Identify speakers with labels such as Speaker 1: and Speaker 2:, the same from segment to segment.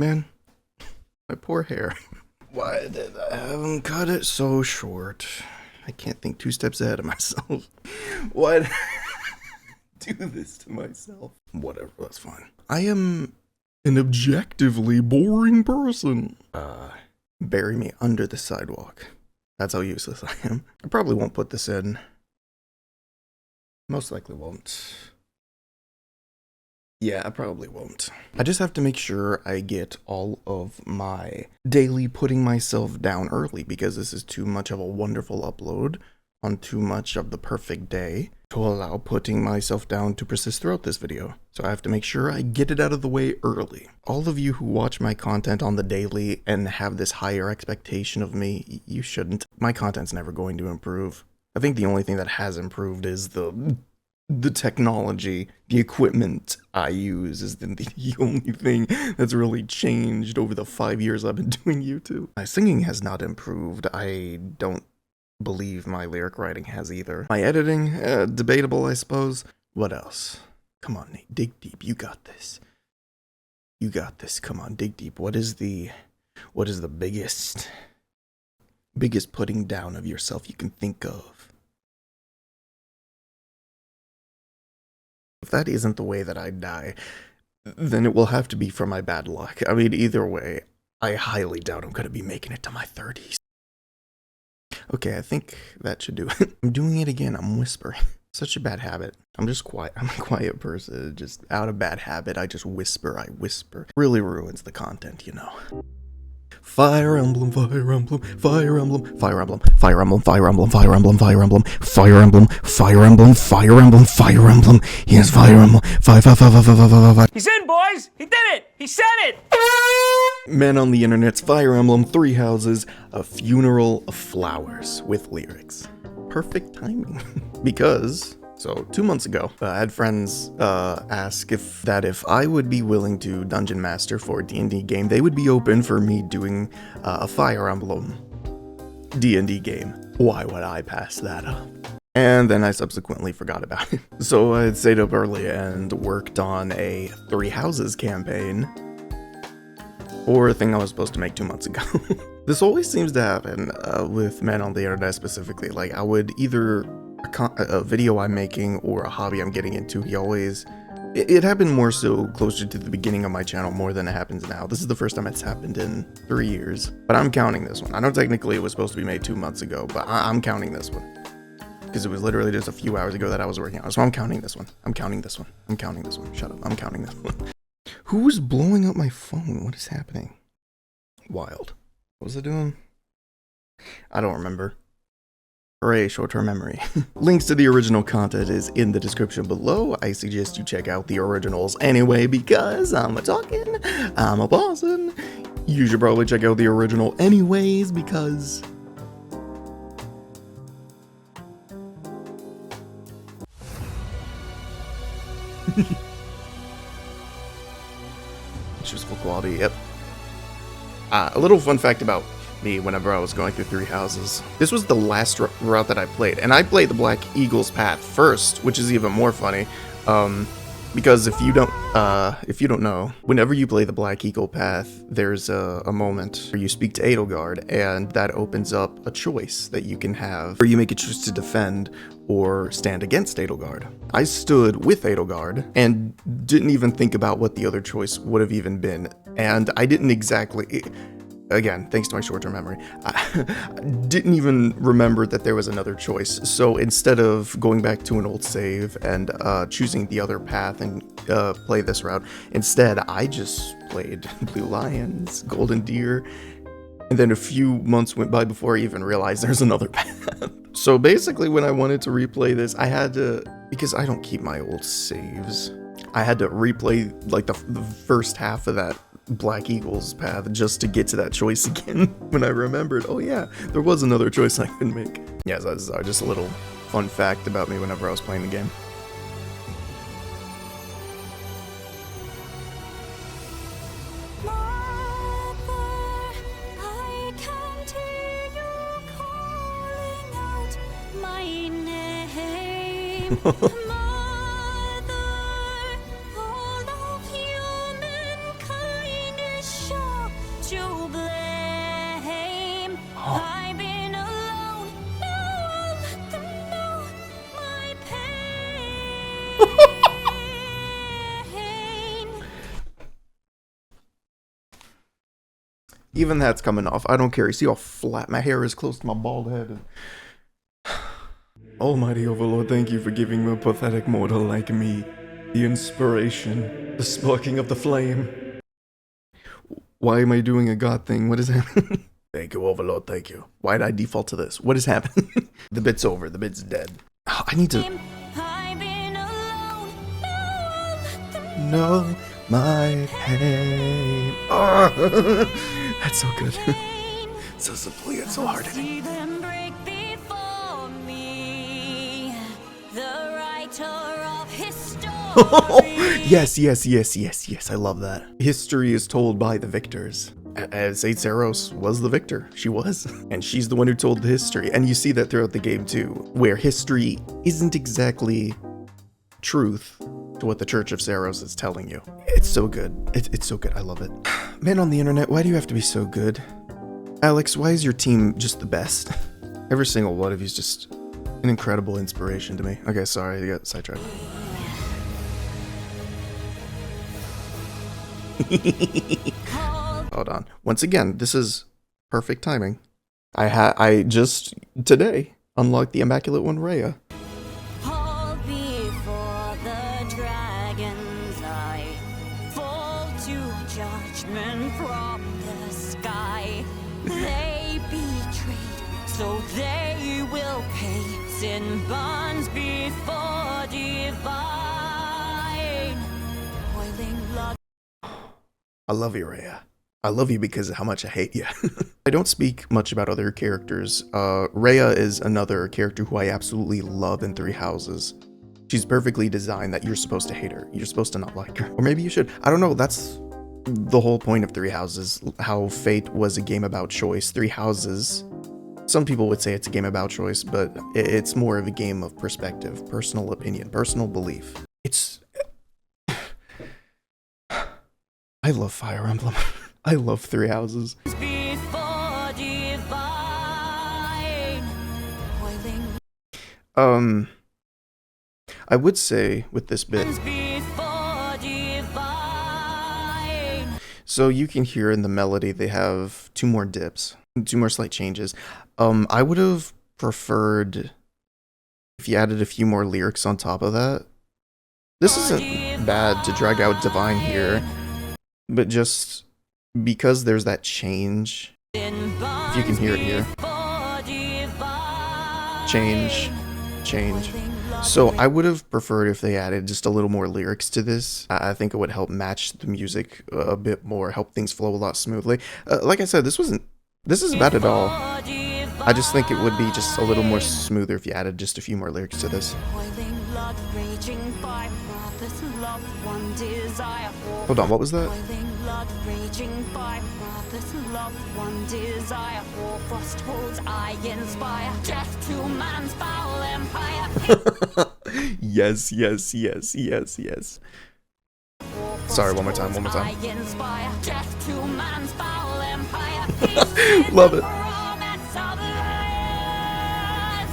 Speaker 1: Man, my poor hair. Why did I have him cut it so short? I can't think 2 steps ahead of myself. Why did I do this to myself? Whatever, that's fine. I am an objectively boring person. Bury me under the sidewalk. That's how useless I am. I probably won't put this in. Most likely won't. Yeah, I probably won't. I just have to make sure I get all of my daily putting myself down early, because this is too much of a wonderful upload on too much of the perfect day to allow putting myself down to persist throughout this video. So I have to make sure I get it out of the way early. All of you who watch my content on the daily and have this higher expectation of me, you shouldn't. My content's never going to improve. I think the only thing that has improved is the technology, the equipment I use is the only thing that's really changed over the 5 years I've been doing YouTube. My singing has not improved. I don't believe my lyric writing has either. My editing, debatable, I suppose. What else? Come on, Nate, dig deep. You got this. You got this. Come on, dig deep. What is the biggest putting down of yourself you can think of? If that isn't the way that I die, then it will have to be for my bad luck. I mean, either way, I highly doubt I'm going to be making it to my 30s. Okay, I think that should do it. I'm doing it again. I'm whispering. Such a bad habit. I'm just quiet. I'm a quiet person. Just out of bad habit, I just whisper. I whisper. Really ruins the content, you know. Fire Emblem, Fire Emblem, Fire Emblem, Fire Emblem, Fire Emblem, Fire Emblem, Fire Emblem, Fire Emblem, Fire Emblem, Fire Emblem, Fire Emblem, Fire Emblem. Yes, Fire Emblem. Five.
Speaker 2: He's in, boys! He did it! He said it!
Speaker 1: Men on the internet's Fire Emblem, 3 houses, a funeral of flowers with lyrics. Perfect timing. Because, so 2 months ago, I had friends ask if I would be willing to dungeon master for a D&D game, they would be open for me doing a Fire Emblem D&D game. Why would I pass that up? And then I subsequently forgot about it. So I stayed up early and worked on a 3 houses campaign, or a thing I was supposed to make 2 months ago. This always seems to happen with men on the internet specifically. Like, I would either a video I'm making or a hobby I'm getting into, it happened more so closer to the beginning of my channel more than it happens now. This is the first time it's happened in 3 years, but I'm counting this one. I know technically it was supposed to be made 2 months ago, but I'm counting this one because it was literally just a few hours ago that I was working on it. So I'm counting this one. I'm counting this one. I'm counting this one. Shut up. I'm counting this one. Who is blowing up my phone? What is happening? Wild. What was I doing? I don't remember. Hooray, short-term memory. Links to the original content is in the description below. I suggest you check out the originals anyway, because I'm a-talking, I'm a bossin'. You should probably check out the original anyways, because... Just full quality, yep. A little fun fact about me whenever I was going through 3 houses. This was the last route that I played, and I played the Black Eagle's Path first, which is even more funny. Because if you don't know, whenever you play the Black Eagle Path, there's a moment where you speak to Edelgard, and that opens up a choice that you can have, where you make a choice to defend or stand against Edelgard. I stood with Edelgard and didn't even think about what the other choice would have even been, and I didn't exactly... Again, thanks to my short-term memory, I didn't even remember that there was another choice. So instead of going back to an old save and choosing the other path and play this route, instead I just played Blue Lions, Golden Deer, and then a few months went by before I even realized there's another path. So basically when I wanted to replay this, I had to, because I don't keep my old saves, I had to replay like the first half of that Black Eagle's Path just to get to that choice again when I remembered, oh yeah, there was another choice I could make. Yeah, so that's just a little fun fact about me whenever I was playing the game.
Speaker 3: I've been alone, now let them know my pain.
Speaker 1: Even that's coming off. I don't care. You see how flat my hair is close to my bald head. Almighty Overlord, thank you for giving a pathetic mortal like me the inspiration, the sparking of the flame. Why am I doing a god thing? What is happening? Thank you, Overlord, thank you. Why did I default to this? What is happening? The bit's over. The bit's dead. Oh, I need to
Speaker 3: I've been alone, now let them
Speaker 1: know my pain. Oh, that's so good. So simply and so hard.
Speaker 3: see them break before me. The writer of history.
Speaker 1: Yes, yes, yes, yes, yes. I love that. History is told by the victors. As Saint Saros was the victor. She was. And she's the one who told the history. And you see that throughout the game too, where history isn't exactly truth to what the Church of Saros is telling you. It's so good. It's so good. I love it. Man on the internet, why do you have to be so good? Alex, why is your team just the best? Every single one of you is just an incredible inspiration to me. Okay, sorry, I got sidetracked. Hold on. Once again, this is perfect timing. I just today unlocked the Immaculate One Rhea.
Speaker 3: All before the dragon's eye, fall to judgment from the sky. They betrayed, so they will pay. Sin burns before divine. Boiling blood.
Speaker 1: I love you, Rhea. I love you because of how much I hate you. I don't speak much about other characters. Rhea is another character who I absolutely love in Three Houses. She's perfectly designed that you're supposed to hate her. You're supposed to not like her. Or maybe you should. I don't know. That's the whole point of Three Houses. How Fate was a game about choice. Three Houses, some people would say it's a game about choice, but it's more of a game of perspective, personal opinion, personal belief. It's... I love Fire Emblem. I love Three Houses.
Speaker 3: Before divine. Boiling
Speaker 1: I would say with this bit,
Speaker 3: before divine.
Speaker 1: so you can hear in the melody they have two more dips, two more slight changes. I would have preferred if you added a few more lyrics on top of that. This isn't bad to drag out Divine here, but just because there's that change, if you can hear it here, change, change. So I would have preferred if they added just a little more lyrics to this. I think it would help match the music a bit more, help things flow a lot smoothly. Like I said, this isn't bad at all. I just think it would be just a little more smoother if you added just a few more lyrics to this. Hold on, what was that? Yes, yes, yes, yes, yes. Sorry, one more time, one more time. Love it.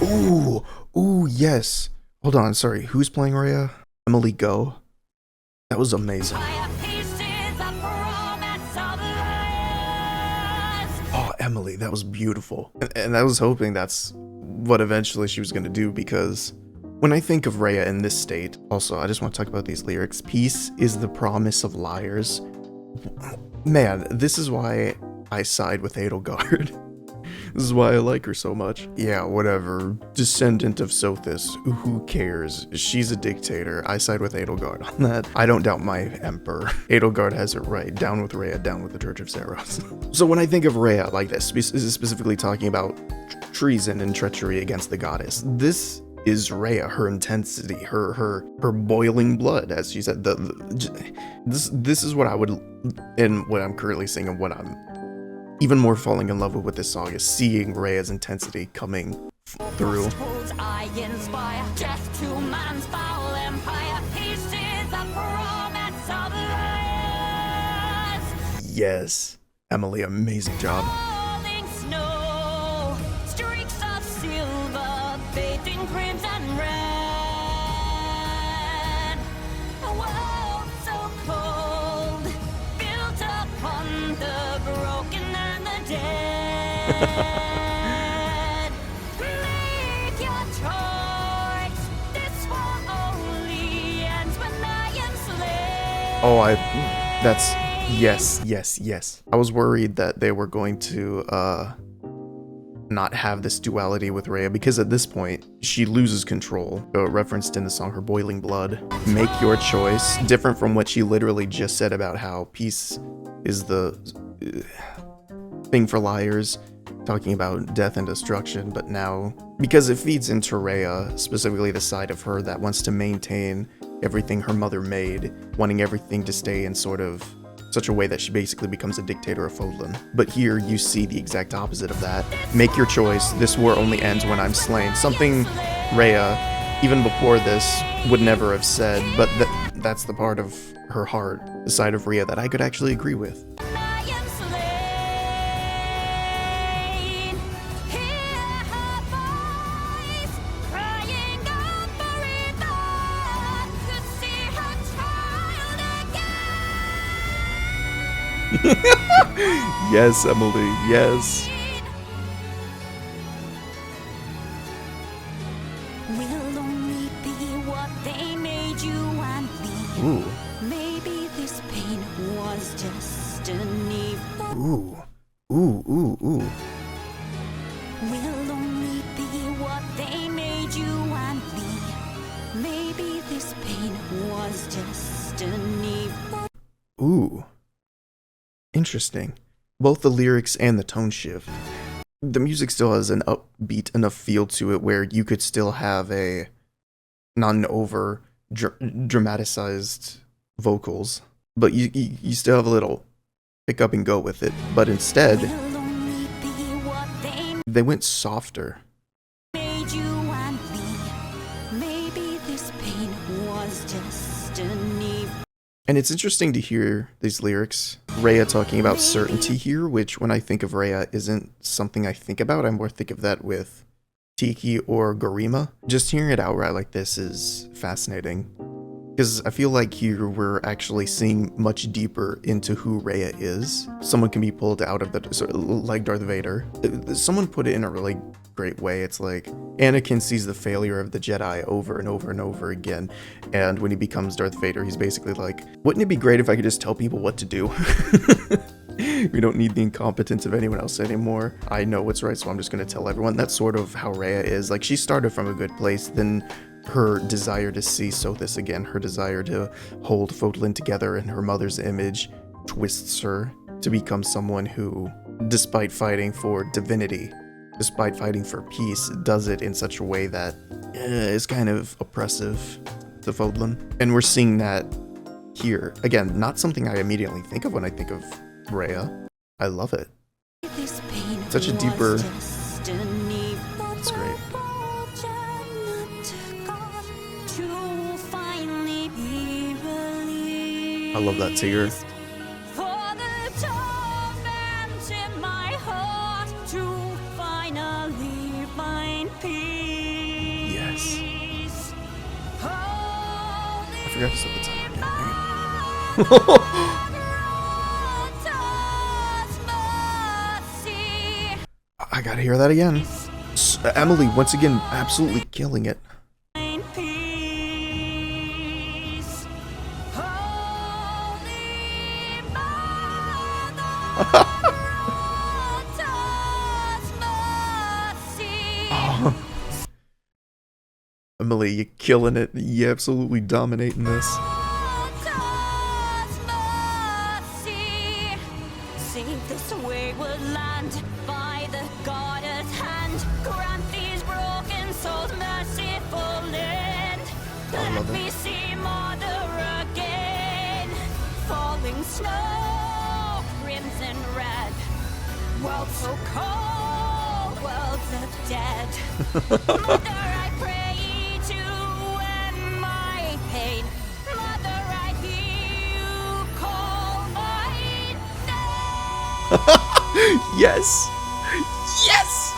Speaker 1: Ooh, ooh, yes. Hold on, sorry, who's playing Rhea? Emily Go. That was amazing. Oh, Emily, that was beautiful. And I was hoping that's what eventually she was going to do, because when I think of Rhea in this state, also, I just want to talk about these lyrics. Peace is the promise of liars. Man, this is why I side with Edelgard. This is why I like her so much. Yeah, whatever. Descendant of Sothis. Who cares? She's a dictator. I side with Edelgard on that. I don't doubt my emperor. Edelgard has it right. Down with Rhea, down with the Church of Saros. So when I think of Rhea like this, this is specifically talking about treason and treachery against the goddess. This is Rhea, her intensity, her boiling blood, as she said. This is what I would, and what I'm currently seeing, and what I'm even more falling in love with this song, is seeing Rhea's intensity coming through. Yes, Emily, amazing job.
Speaker 3: Make your choice. This war only ends when I am slain.
Speaker 1: Oh, that's, yes. I was worried that they were going to, not have this duality with Rhea, because at this point, she loses control. Referenced in the song Her Boiling Blood. Make your choice. Different from what she literally just said about how peace is the thing for liars, talking about death and destruction, but now, because it feeds into Rhea, specifically the side of her that wants to maintain everything her mother made, wanting everything to stay in sort of such a way that she basically becomes a dictator of Fodlan. But here you see the exact opposite of that. Make your choice. This war only ends when I'm slain. Something Rhea, even before this, would never have said, but that's the part of her heart, the side of Rhea that I could actually agree with.
Speaker 3: I am slain. Hear her voice, crying out for revenge. Could see her child again.
Speaker 1: Yes, Emily, yes.
Speaker 3: Will only be what they made you and me.
Speaker 1: Ooh,
Speaker 3: Maybe this pain was just an evil.
Speaker 1: ooh, ooh.
Speaker 3: Will only be what they made you and me. Maybe this pain was just an evil.
Speaker 1: Ooh. Interesting. Both the lyrics and the tone shift. The music still has an upbeat enough feel to it where you could still have a non-over dramatized vocals, but you still have a little pick up and go with it. But instead,
Speaker 3: Will only be what they
Speaker 1: they went softer.
Speaker 3: made you and me. Maybe this pain was just an evil.
Speaker 1: And it's interesting to hear these lyrics. Rhea talking about certainty here, which when I think of Rhea isn't something I think about. I more think of that with Tiki or Garima. Just hearing it outright like this is fascinating. Because I feel like here we're actually seeing much deeper into who Rhea is. Someone can be pulled out of the, like Darth Vader. Someone put it in a really great way. It's like Anakin sees the failure of the Jedi over and over and over again. And when he becomes Darth Vader, he's basically like, wouldn't it be great if I could just tell people what to do? We don't need the incompetence of anyone else anymore. I know what's right, so I'm just going to tell everyone. That's sort of how Rhea is. Like, she started from a good place, then her desire to see Sothis again, her desire to hold Fodlan together in her mother's image, twists her to become someone who, despite fighting for divinity, despite fighting for peace, does it in such a way that is kind of oppressive to Fodlan. And we're seeing that here. Again, not something I immediately think of when I think of Rhea. I love it.
Speaker 3: This pain
Speaker 1: Such a
Speaker 3: was
Speaker 1: deeper-
Speaker 3: just an evil.
Speaker 1: It's great. I love that tear.
Speaker 3: For the torment in my heart to finally find peace.
Speaker 1: Yes.
Speaker 3: Holy
Speaker 1: I forgot to set the timer again. Dang it. I gotta hear that again. Emily, once again, absolutely killing it. Emily, you're killing it. You absolutely dominating this.
Speaker 3: Save this wayward land by the goddess hand. Grant these broken souls merciful end. Let
Speaker 1: love it.
Speaker 3: me see mother again. Falling snow, crimson red. World so cold, worlds of dead. Mother, I pray to end my pain. Mother, I hear you call my name.
Speaker 1: Yes! Yes!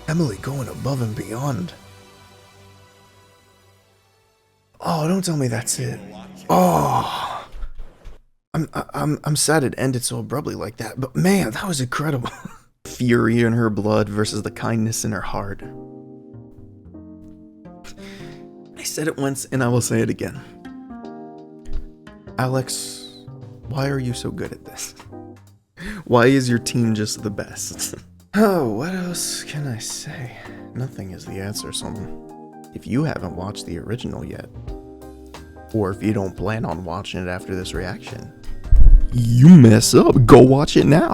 Speaker 1: Emily going above and beyond. Oh, don't tell me that's it. Oh. I'm sad it ended so abruptly like that, but man, that was incredible. Fury in her blood versus the kindness in her heart. I said it once and I will say it again. Alex, why are you so good at this? Why is your team just the best? Oh, what else can I say? Nothing is the answer, so if you haven't watched the original yet, or if you don't plan on watching it after this reaction, you mess up. Go watch it now.